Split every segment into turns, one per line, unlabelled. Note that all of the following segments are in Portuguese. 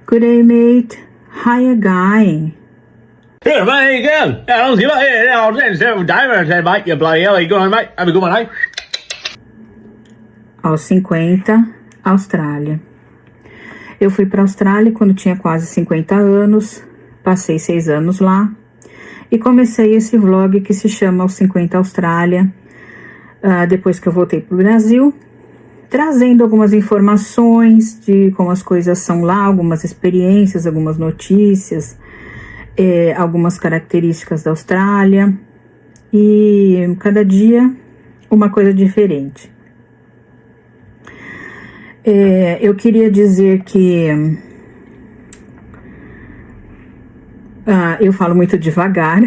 Good day, mate. Hiya, guy.
Here, mate, again. I don't give a here. I'll send diver. Say, mate, you bloody hell. You going, mate? Have a good one, eh?
Aos 50, Austrália. Eu fui para a Austrália quando tinha quase 50 anos, passei 6 anos lá e comecei esse vlog que se chama Aos 50 Austrália, depois que eu voltei para o Brasil, trazendo algumas informações de como as coisas são lá, algumas experiências, algumas notícias, algumas características da Austrália e cada dia uma coisa diferente. Eu queria dizer que eu falo muito devagar,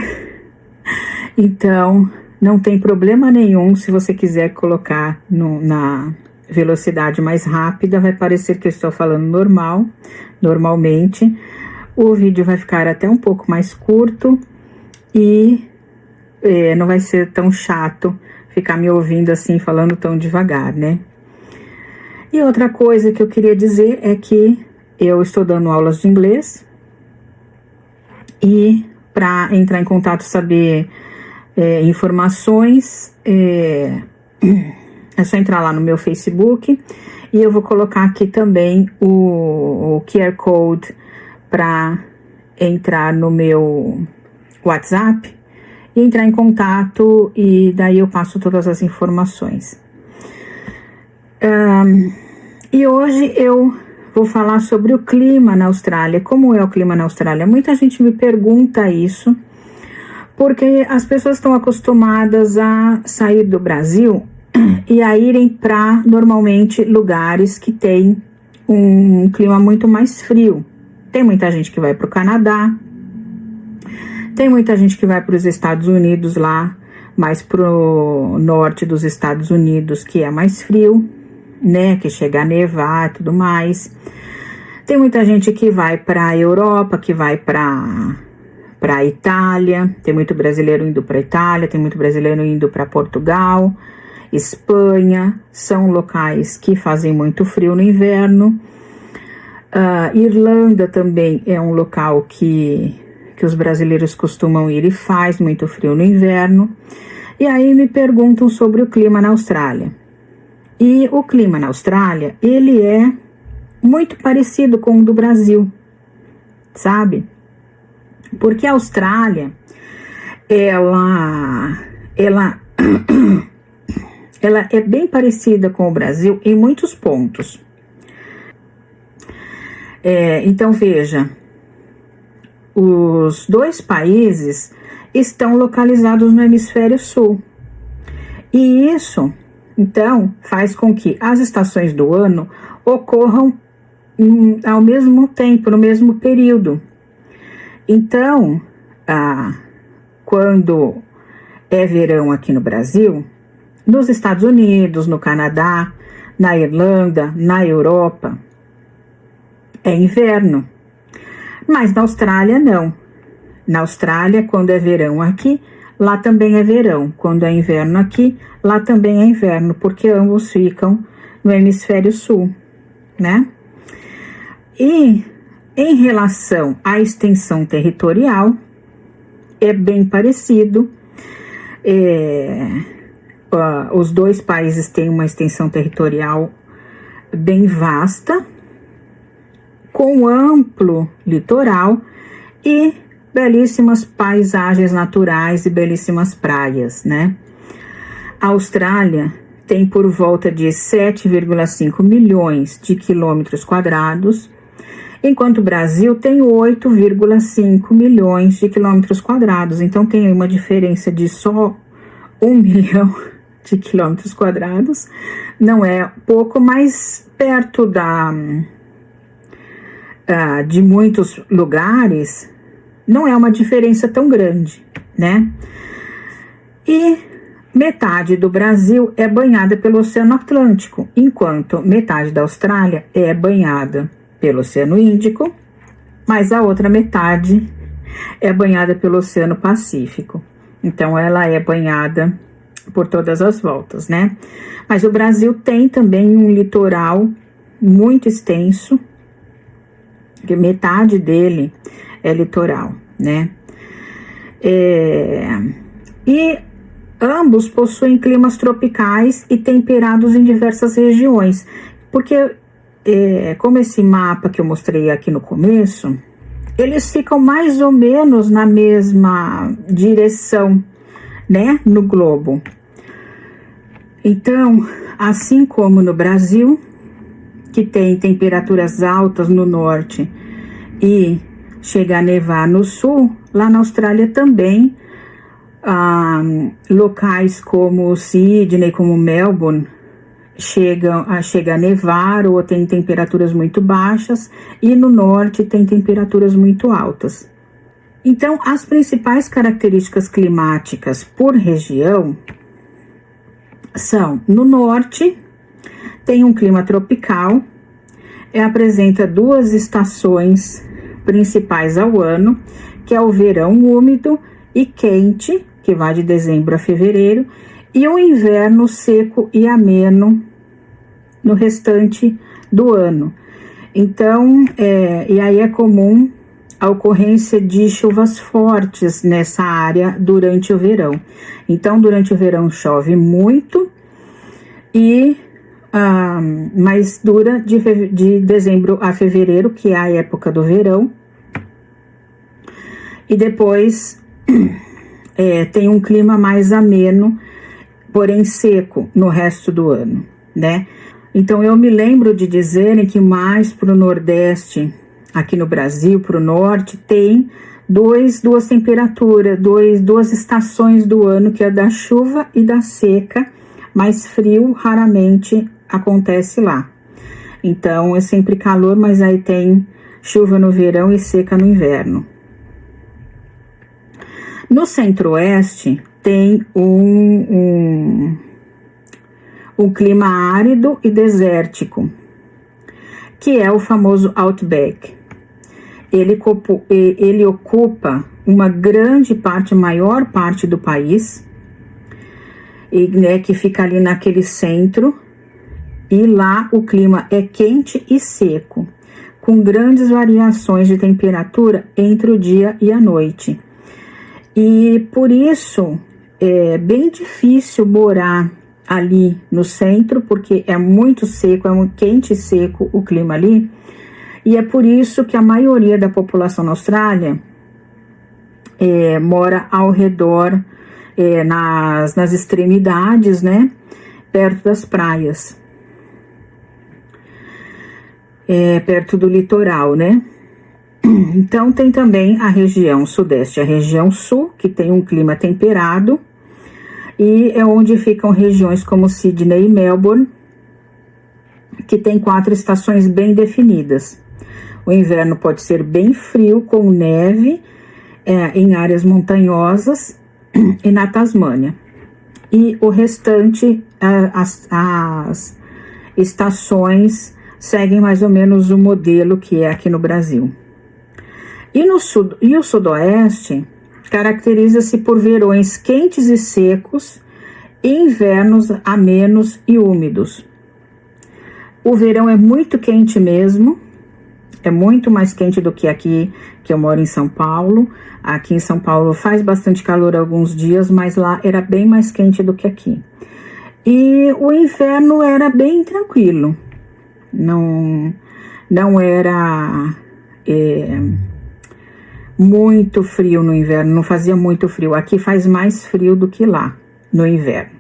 então não tem problema nenhum se você quiser colocar na velocidade mais rápida, vai parecer que eu estou falando normalmente. O vídeo vai ficar até um pouco mais curto e não vai ser tão chato ficar me ouvindo assim, falando tão devagar, né? E outra coisa que eu queria dizer é que eu estou dando aulas de inglês e para entrar em contato, saber informações, é só entrar lá no meu Facebook e eu vou colocar aqui também o QR Code para entrar no meu WhatsApp e entrar em contato e daí eu passo todas as informações. E hoje eu vou falar sobre o clima na Austrália. Como é o clima na Austrália? Muita gente me pergunta isso, porque as pessoas estão acostumadas a sair do Brasil e a irem para, normalmente, lugares que tem um clima muito mais frio. Tem muita gente que vai para o Canadá, tem muita gente que vai para os Estados Unidos lá, mais pro norte dos Estados Unidos, que é mais frio, né, que chega a nevar e tudo mais. Tem muita gente que vai para a Europa, que vai para a Itália, tem muito brasileiro indo para a Itália, tem muito brasileiro indo para Portugal, Espanha, são locais que fazem muito frio no inverno. Irlanda também é um local que os brasileiros costumam ir e faz muito frio no inverno. E aí me perguntam sobre o clima na Austrália. E o clima na Austrália, ele é muito parecido com o do Brasil, sabe? Porque a Austrália, ela é bem parecida com o Brasil em muitos pontos. Então, veja, os dois países estão localizados no hemisfério sul. E isso, então, faz com que as estações do ano ocorram ao mesmo tempo, no mesmo período. Então, quando é verão aqui no Brasil, nos Estados Unidos, no Canadá, na Irlanda, na Europa, é inverno. Mas na Austrália, não. Na Austrália, quando é verão aqui, lá também é verão. Quando é inverno aqui, lá também é inverno, porque ambos ficam no hemisfério sul, né? E em relação à extensão territorial, é bem parecido. Os dois países têm uma extensão territorial bem vasta, com amplo litoral e belíssimas paisagens naturais e belíssimas praias, né? A Austrália tem por volta de 7,5 milhões de quilômetros quadrados, enquanto o Brasil tem 8,5 milhões de quilômetros quadrados. Então tem uma diferença de só 1 milhão de quilômetros quadrados. Não é pouco, mas perto de muitos lugares não é uma diferença tão grande, né? E metade do Brasil é banhada pelo Oceano Atlântico, enquanto metade da Austrália é banhada pelo Oceano Índico, mas a outra metade é banhada pelo Oceano Pacífico. Então ela é banhada por todas as voltas, né? Mas o Brasil tem também um litoral muito extenso, porque metade dele é litoral, né? E ambos possuem climas tropicais e temperados em diversas regiões, porque como esse mapa que eu mostrei aqui no começo, eles ficam mais ou menos na mesma direção, né, no globo. Então, assim como no Brasil, que tem temperaturas altas no norte e chega a nevar no sul, lá na Austrália também, locais como Sydney, como Melbourne, chega a nevar ou tem temperaturas muito baixas, e no norte tem temperaturas muito altas. Então, as principais características climáticas por região são: no norte tem um clima tropical, apresenta 2 estações principais ao ano, que é o verão úmido e quente, que vai de dezembro a fevereiro, e o inverno seco e ameno no restante do ano. Então, e aí é comum a ocorrência de chuvas fortes nessa área durante o verão. Então, durante o verão chove muito, mas dura de dezembro a fevereiro, que é a época do verão, e depois tem um clima mais ameno, porém seco no resto do ano, né? Então, eu me lembro de dizerem que mais para o Nordeste, aqui no Brasil, para o Norte, tem duas temperaturas, duas estações do ano, que é da chuva e da seca, mas frio raramente acontece lá. Então, é sempre calor, mas aí tem chuva no verão e seca no inverno. No Centro-Oeste, tem um clima árido e desértico, que é o famoso Outback. Ele ocupa uma grande parte, maior parte do país, que fica ali naquele centro, e lá o clima é quente e seco, com grandes variações de temperatura entre o dia e a noite. E por isso é bem difícil morar ali no centro, porque é muito seco, é muito quente e seco o clima ali, e é por isso que a maioria da população na Austrália mora ao redor, nas extremidades, né, perto das praias, perto do litoral, né. Então, tem também a região sudeste, a região sul, que tem um clima temperado, e é onde ficam regiões como Sydney e Melbourne, que tem 4 estações bem definidas. O inverno pode ser bem frio, com neve em áreas montanhosas e na Tasmânia. E o restante, as estações seguem mais ou menos o modelo que é aqui no Brasil. E o sudoeste caracteriza-se por verões quentes e secos e invernos amenos e úmidos. O verão é muito quente mesmo, é muito mais quente do que aqui, que eu moro em São Paulo. Aqui em São Paulo faz bastante calor alguns dias, mas lá era bem mais quente do que aqui. E o inverno era bem tranquilo, não era muito frio no inverno, não fazia muito frio. Aqui faz mais frio do que lá no inverno,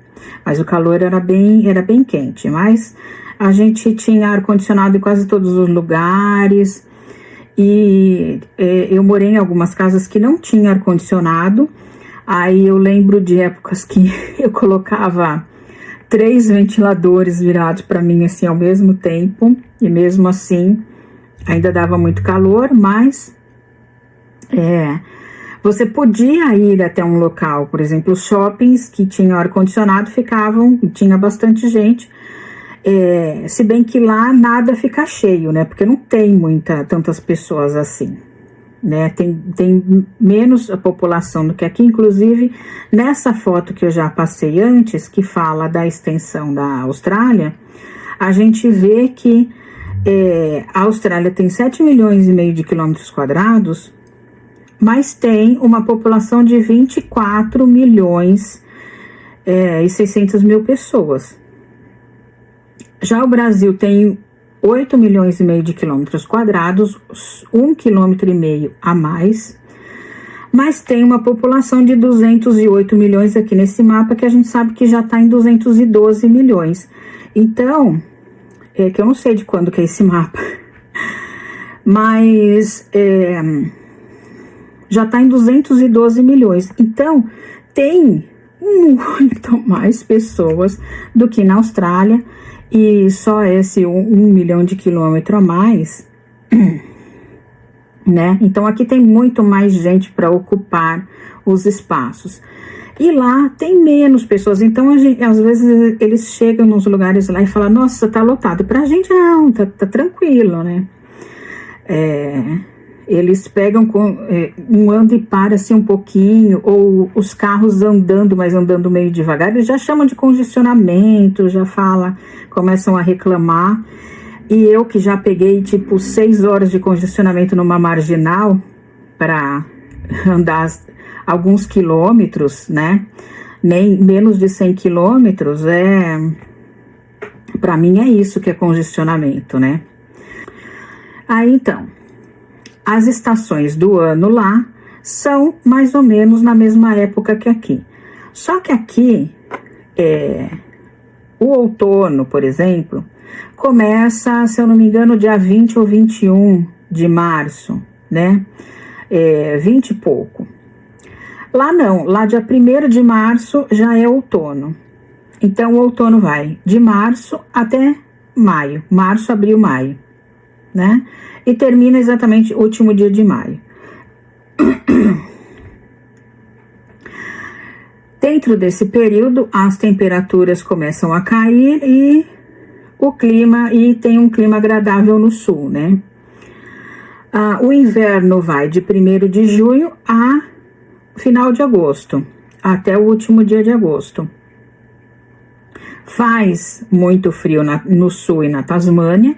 mas o calor era bem quente. Mas a gente tinha ar-condicionado em quase todos os lugares, e eu morei em algumas casas que não tinha ar-condicionado. Aí eu lembro de épocas que eu colocava 3 ventiladores virados para mim assim ao mesmo tempo, e mesmo assim ainda dava muito calor, mas você podia ir até um local, por exemplo, os shoppings que tinham ar-condicionado tinha bastante gente, se bem que lá nada fica cheio, né, porque não tem tantas pessoas assim, né, tem menos a população do que aqui. Inclusive, nessa foto que eu já passei antes, que fala da extensão da Austrália, a gente vê que A Austrália tem 7 milhões e meio de quilômetros quadrados, mas tem uma população de 24 milhões e 600 mil pessoas. Já o Brasil tem 8 milhões e meio de quilômetros quadrados, 1,5 quilômetro a mais, mas tem uma população de 208 milhões aqui nesse mapa, que a gente sabe que já está em 212 milhões. Então, que eu não sei de quando que é esse mapa, mas já está em 212 milhões. Então, tem muito mais pessoas do que na Austrália, e só esse 1 milhão de quilômetros a mais, né? Então, aqui tem muito mais gente para ocupar os espaços. E lá tem menos pessoas, então às vezes eles chegam nos lugares lá e falam, nossa, tá lotado. Pra gente não, tá tranquilo, né? Eles pegam um anda e para assim um pouquinho, ou os carros andando, mas andando meio devagar, eles já chamam de congestionamento, começam a reclamar. E eu que já peguei tipo 6 horas de congestionamento numa marginal para andar alguns quilômetros, né? Nem menos de 100 quilômetros, para mim é isso que é congestionamento, né? Aí então, as estações do ano lá são mais ou menos na mesma época que aqui. Só que aqui, o outono, por exemplo, começa, se eu não me engano, dia 20 ou 21 de março, né? 20 e pouco. Lá não, lá dia 1º de março já é outono. Então, o outono vai de março até maio. Março, abril, maio, né? E termina exatamente o último dia de maio. Dentro desse período, as temperaturas começam a cair e tem um clima agradável no sul, né? O inverno vai de 1º de junho a final de agosto, até o último dia de agosto. Faz muito frio no sul e na Tasmânia,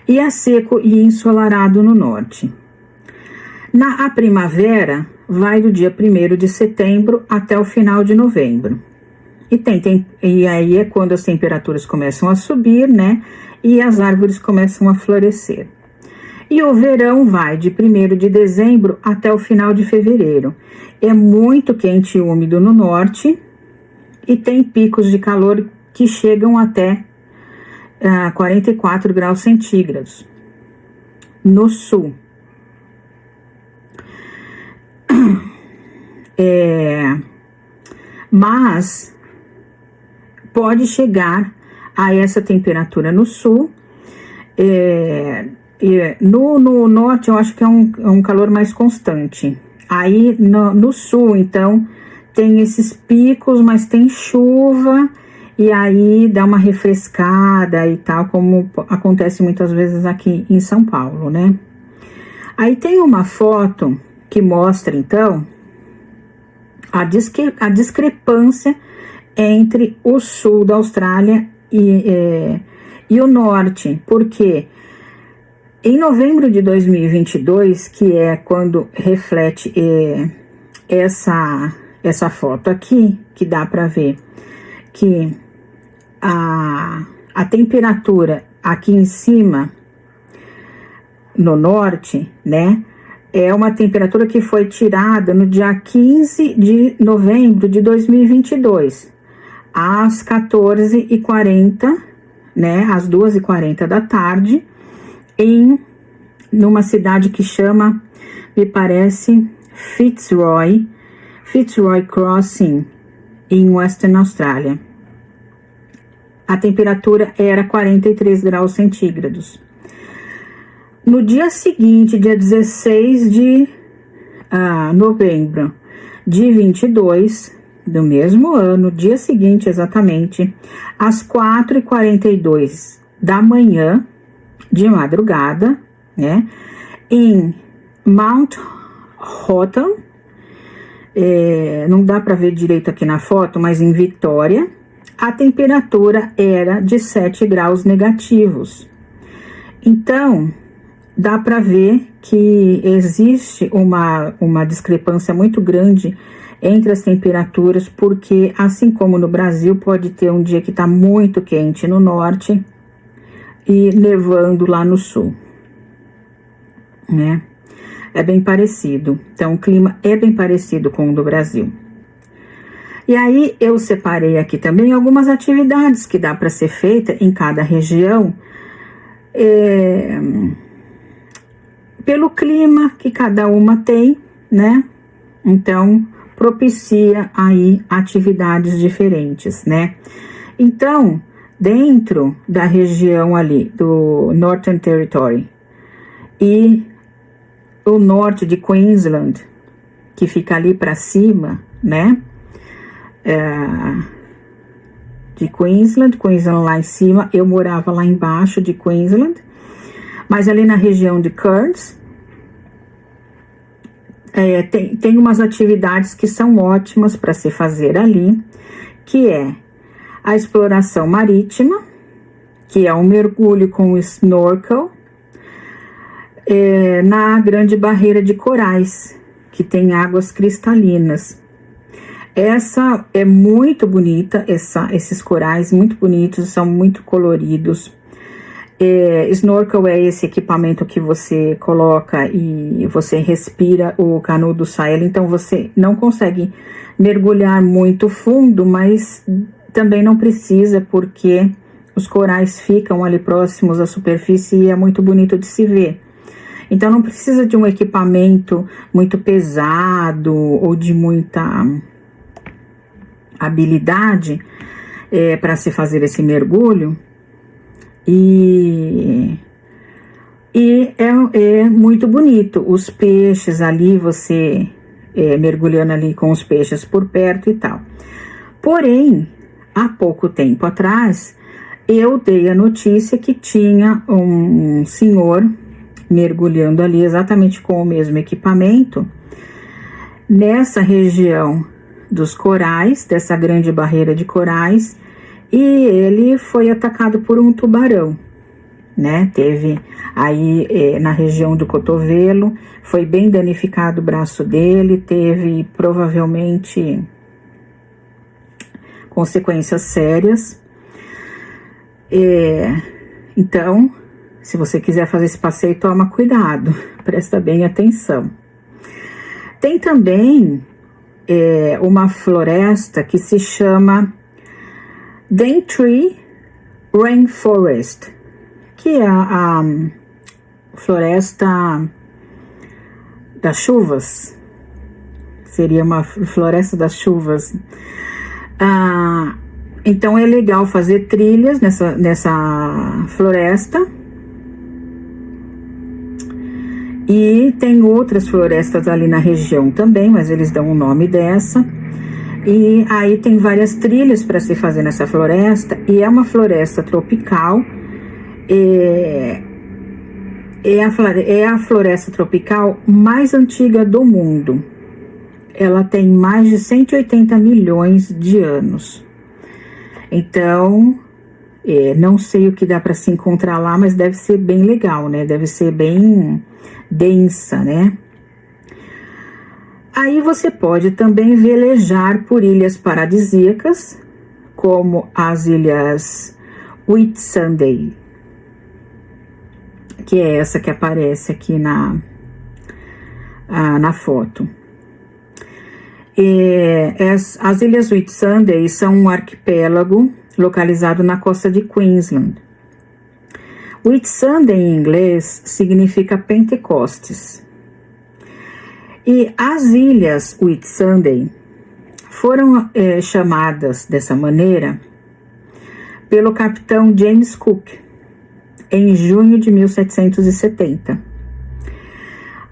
e é seco e ensolarado no norte. A primavera vai do dia 1º de setembro até o final de novembro. E aí é quando as temperaturas começam a subir, né? E as árvores começam a florescer. E o verão vai de 1º de dezembro até o final de fevereiro. É muito quente e úmido no norte e tem picos de calor que chegam até 44 graus centígrados no sul. Mas pode chegar a essa temperatura no sul. No norte eu acho que é um calor mais constante. Aí no sul, então, tem esses picos, mas tem chuva, e aí dá uma refrescada e tal, como acontece muitas vezes aqui em São Paulo, né? Aí tem uma foto que mostra, então, a discrepância entre o sul da Austrália e o norte, porque em novembro de 2022, que é quando reflete essa foto aqui, que dá para ver que a temperatura aqui em cima, no norte, né, é uma temperatura que foi tirada no dia 15 de novembro de 2022, às 14h40, né, às 2h40 da tarde, numa cidade que chama, me parece, Fitzroy Crossing, em Western Austrália. A temperatura era 43 graus centígrados. No dia seguinte, dia 16 de novembro de 22, do mesmo ano, dia seguinte exatamente, às 4h42 da manhã, de madrugada, né, em Mount Houghton, não dá para ver direito aqui na foto, mas em Vitória, a temperatura era de 7 graus negativos. Então, dá para ver que existe uma discrepância muito grande entre as temperaturas, porque assim como no Brasil, pode ter um dia que está muito quente no norte e nevando lá no sul, né? É bem parecido. Então, o clima é bem parecido com o do Brasil. E aí, eu separei aqui também algumas atividades que dá para ser feita em cada região, pelo clima que cada uma tem, né? Então, propicia aí atividades diferentes, né? Então, dentro da região ali do Northern Territory e o norte de Queensland, que fica ali para cima, né? De Queensland lá em cima, eu morava lá embaixo de Queensland, mas ali na região de Cairns, tem umas atividades que são ótimas para se fazer ali, que é a exploração marítima, que é um mergulho com snorkel, na Grande Barreira de Corais, que tem águas cristalinas. Essa é muito bonita, esses corais muito bonitos, são muito coloridos. Snorkel é esse equipamento que você coloca e você respira, o canudo sai ali, então você não consegue mergulhar muito fundo, mas também não precisa, porque os corais ficam ali próximos à superfície e é muito bonito de se ver. Então não precisa de um equipamento muito pesado ou de muita habilidade para se fazer esse mergulho. E é muito bonito. Os peixes ali, você mergulhando ali com os peixes por perto e tal. Porém, há pouco tempo atrás, eu dei a notícia que tinha um senhor mergulhando ali exatamente com o mesmo equipamento nessa região dos corais, dessa grande barreira de corais, e ele foi atacado por um tubarão, né? Teve aí na região do cotovelo, foi bem danificado o braço dele, teve provavelmente consequências sérias. Então, se você quiser fazer esse passeio, toma cuidado, presta bem atenção. Tem também uma floresta que se chama Daintree Rainforest, que é a floresta das chuvas, seria uma floresta das chuvas. Então é legal fazer trilhas nessa floresta. E tem outras florestas ali na região também, mas eles dão o nome dessa. E aí tem várias trilhas para se fazer nessa floresta, e é uma floresta tropical. É a floresta tropical mais antiga do mundo. Ela tem mais de 180 milhões de anos. Então, não sei o que dá para se encontrar lá, mas deve ser bem legal, né? Deve ser bem densa, né? Aí você pode também velejar por ilhas paradisíacas, como as ilhas Whitsunday, que é essa que aparece aqui na foto. As ilhas Whitsunday são um arquipélago localizado na costa de Queensland. Whitsunday em inglês significa Pentecostes. E as ilhas Whitsunday foram chamadas dessa maneira pelo capitão James Cook em junho de 1770.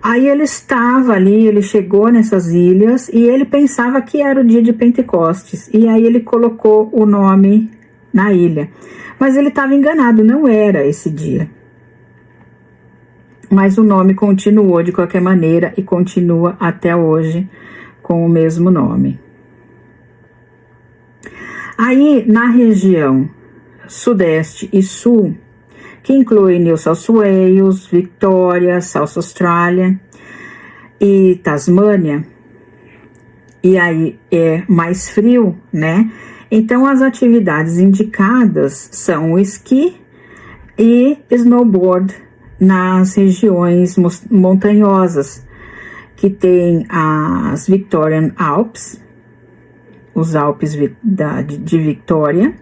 Aí ele estava ali, ele chegou nessas ilhas e ele pensava que era o dia de Pentecostes. E aí ele colocou o nome na ilha. Mas ele estava enganado, não era esse dia. Mas o nome continuou de qualquer maneira e continua até hoje com o mesmo nome. Aí na região sudeste e sul que inclui New South Wales, Victoria, South Australia e Tasmânia. E aí é mais frio, né? Então as atividades indicadas são o esqui e snowboard nas regiões montanhosas, que tem as Victorian Alps, os Alpes de Victoria,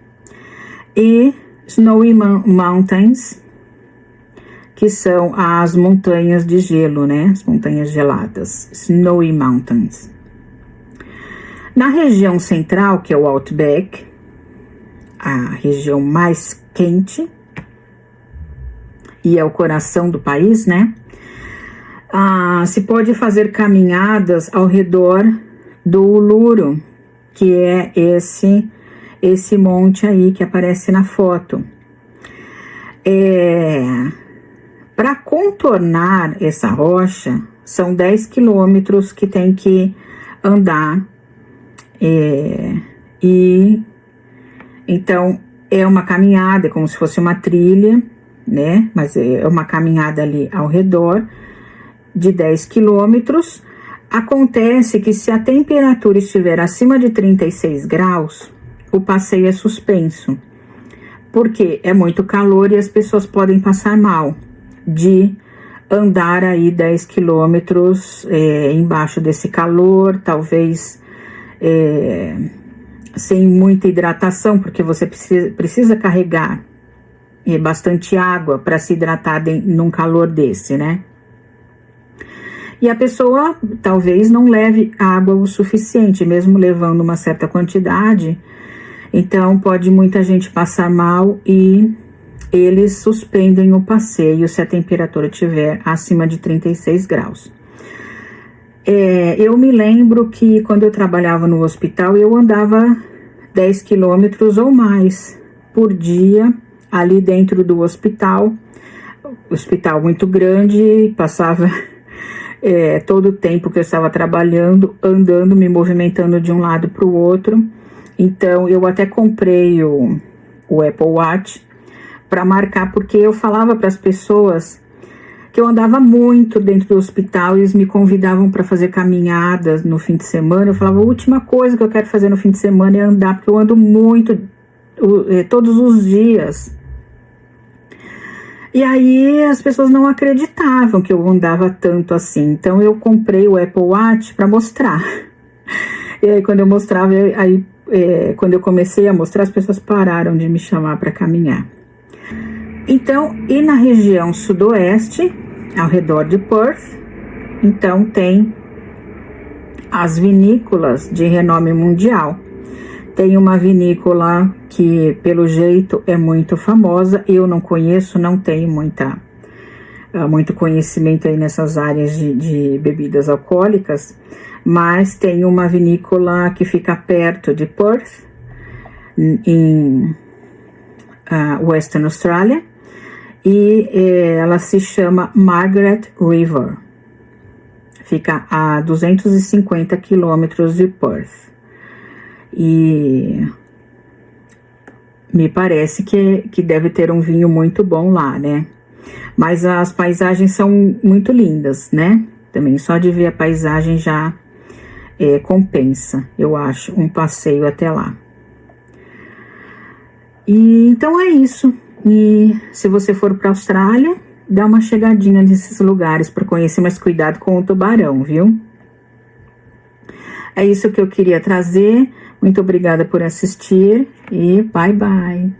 e Snowy Mountains, que são as montanhas de gelo, né? As montanhas geladas, Snowy Mountains. Na região central, que é o Outback, a região mais quente, e é o coração do país, né? Se pode fazer caminhadas ao redor do Uluru, que é esse monte aí que aparece na foto. Para contornar essa rocha, são 10 quilômetros que tem que andar. Então, é uma caminhada, é como se fosse uma trilha, né? Mas é uma caminhada ali ao redor de 10 quilômetros. Acontece que se a temperatura estiver acima de 36 graus, o passeio é suspenso, porque é muito calor e as pessoas podem passar mal de andar aí 10 quilômetros embaixo desse calor, talvez sem muita hidratação, porque você precisa carregar bastante água para se hidratar num calor desse, né? E a pessoa talvez não leve água o suficiente, mesmo levando uma certa quantidade. Então, pode muita gente passar mal e eles suspendem o passeio se a temperatura estiver acima de 36 graus. Eu me lembro que quando eu trabalhava no hospital, eu andava 10 quilômetros ou mais por dia ali dentro do hospital. Hospital muito grande, passava todo o tempo que eu estava trabalhando, andando, me movimentando de um lado para o outro. Então, eu até comprei o Apple Watch para marcar, porque eu falava para as pessoas que eu andava muito dentro do hospital e eles me convidavam para fazer caminhadas no fim de semana. Eu falava, a última coisa que eu quero fazer no fim de semana é andar, porque eu ando muito, todos os dias. E aí as pessoas não acreditavam que eu andava tanto assim. Então eu comprei o Apple Watch para mostrar. E aí quando eu mostrava, quando eu comecei a mostrar, as pessoas pararam de me chamar para caminhar. Então, e na região sudoeste, ao redor de Perth, então tem as vinícolas de renome mundial. Tem uma vinícola que, pelo jeito, é muito famosa. Eu não conheço, não tenho muito conhecimento aí nessas áreas de bebidas alcoólicas, mas tem uma vinícola que fica perto de Perth, em Western Australia, e ela se chama Margaret River. Fica a 250 quilômetros de Perth. E me parece que deve ter um vinho muito bom lá, né? Mas as paisagens são muito lindas, né? Também só de ver a paisagem já compensa, eu acho, um passeio até lá. E então é isso. E se você for para a Austrália, dá uma chegadinha nesses lugares para conhecer, mas cuidado com o tubarão, viu? É isso que eu queria trazer. Muito obrigada por assistir e bye bye.